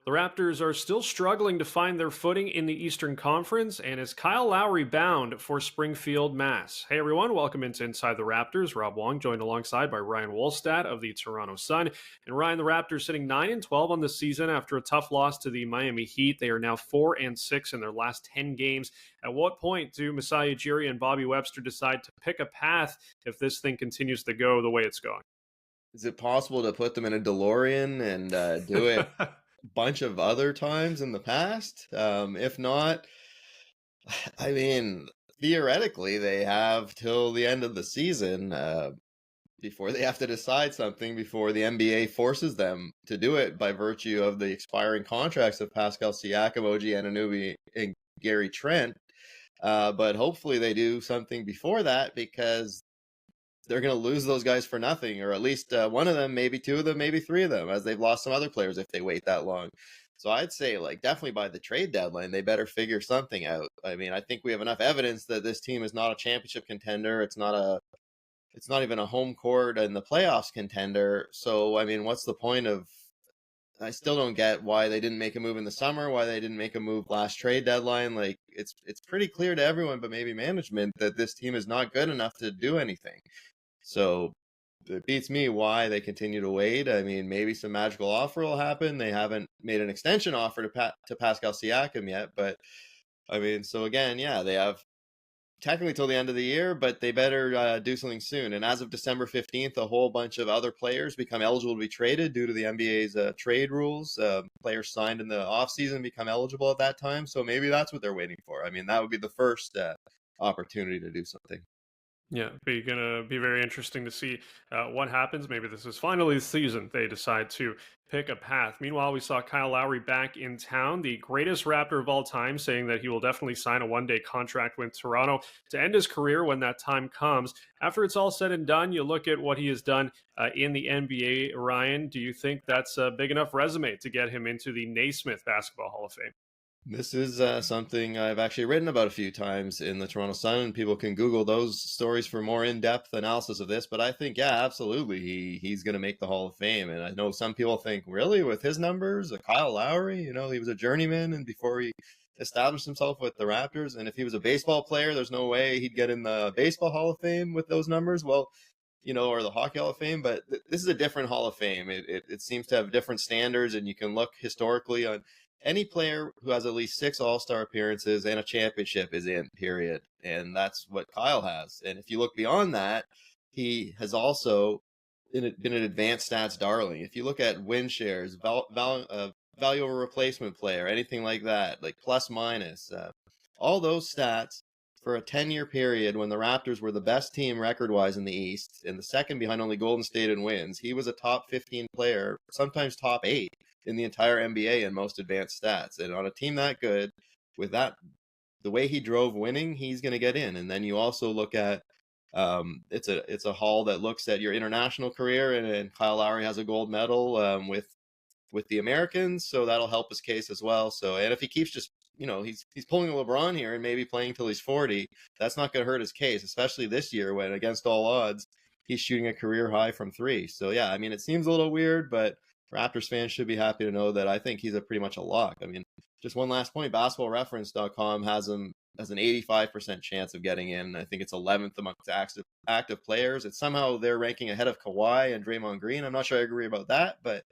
The Raptors are still struggling to find their footing in the Eastern Conference, and is Kyle Lowry bound for Springfield, Mass? Hey everyone, welcome into Inside the Raptors. Rob Wong joined alongside by Ryan Wolstat of the Toronto SUN. And Ryan, the Raptors sitting 9-12 on the season after a tough loss to the Miami Heat. They are now 4-6 in their last 10 games. At what point do Masai Ujiri and Bobby Webster decide to pick a path if this thing continues to go the way it's going? Is it possible to put them in a DeLorean and do it a bunch of other times in the past? If not, I mean, theoretically, they have till the end of the season before they have to decide something, before the NBA forces them to do it by virtue of the expiring contracts of Pascal Siakam, OG Anunoby, and Gary Trent. But hopefully they do something before that, because they're going to lose those guys for nothing, or at least one of them, maybe two of them, maybe three of them, as they've lost some other players if they wait that long. So I'd say, like, definitely by the trade deadline, they better figure something out. I mean, I think we have enough evidence that this team is not a championship contender. It's not even a home court in the playoffs contender. So, I mean, what's the point of, I still don't get why they didn't make a move in the summer, why they didn't make a move last trade deadline. Like, it's pretty clear to everyone, but maybe management, that this team is not good enough to do anything. So it beats me why they continue to wait. I mean, maybe some magical offer will happen. They haven't made an extension offer to Pascal Siakam yet, but I mean, so again, yeah, they have technically till the end of the year, but they better do something soon. And as of December 15th, a whole bunch of other players become eligible to be traded due to the NBA's trade rules. Players signed in the offseason become eligible at that time. So maybe that's what they're waiting for. I mean, that would be the first opportunity to do something. Yeah, gonna be very interesting to see what happens. Maybe this is finally the season they decide to pick a path. Meanwhile, we saw Kyle Lowry back in town, the greatest Raptor of all time, saying that he will definitely sign a one-day contract with Toronto to end his career when that time comes. After it's all said and done, you look at what he has done in the NBA. Ryan, do you think that's a big enough resume to get him into the Naismith Basketball Hall of Fame? This is something I've actually written about a few times in the Toronto Sun, and people can Google those stories for more in-depth analysis of this. But I think, yeah, absolutely, he's going to make the Hall of Fame. And I know some people think, really, with his numbers, Kyle Lowry, he was a journeyman, and before he established himself with the Raptors, and if he was a baseball player, there's no way he'd get in the Baseball Hall of Fame with those numbers. Well, or the Hockey Hall of Fame, but this is a different Hall of Fame. It seems to have different standards, and you can look historically on any player who has at least 6 All-Star appearances and a championship is in, period. And that's what Kyle has. And if you look beyond that, he has also been an advanced stats darling. If you look at win shares, value over replacement player, anything like that, like plus minus, all those stats for a 10-year period when the Raptors were the best team record-wise in the East and the second behind only Golden State in wins, he was a top 15 player, sometimes top 8 in the entire NBA in most advanced stats. And on a team that good, with that, the way he drove winning, he's going to get in. And then you also look at it's a hall that looks at your international career, and Kyle Lowry has a gold medal with the Americans, so that'll help his case as well. So, and if he keeps just he's pulling a LeBron here and maybe playing till he's 40, that's not going to hurt his case, especially this year when, against all odds, he's shooting a career high from 3. So yeah, I mean, it seems a little weird, but Raptors fans should be happy to know that I think he's pretty much a lock. I mean, just one last point, basketballreference.com has him as an 85% chance of getting in. I think it's 11th amongst active players. It's somehow they're ranking ahead of Kawhi and Draymond Green. I'm not sure I agree about that, but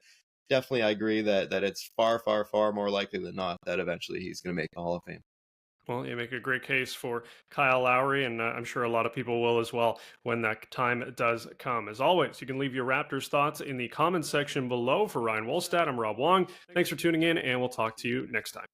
definitely I agree that it's far, far, far more likely than not that eventually he's going to make the Hall of Fame. Well, you make a great case for Kyle Lowry, and I'm sure a lot of people will as well when that time does come. As always, you can leave your Raptors thoughts in the comments section below. For Ryan Wolstat, I'm Rob Wong. Thanks for tuning in, and we'll talk to you next time.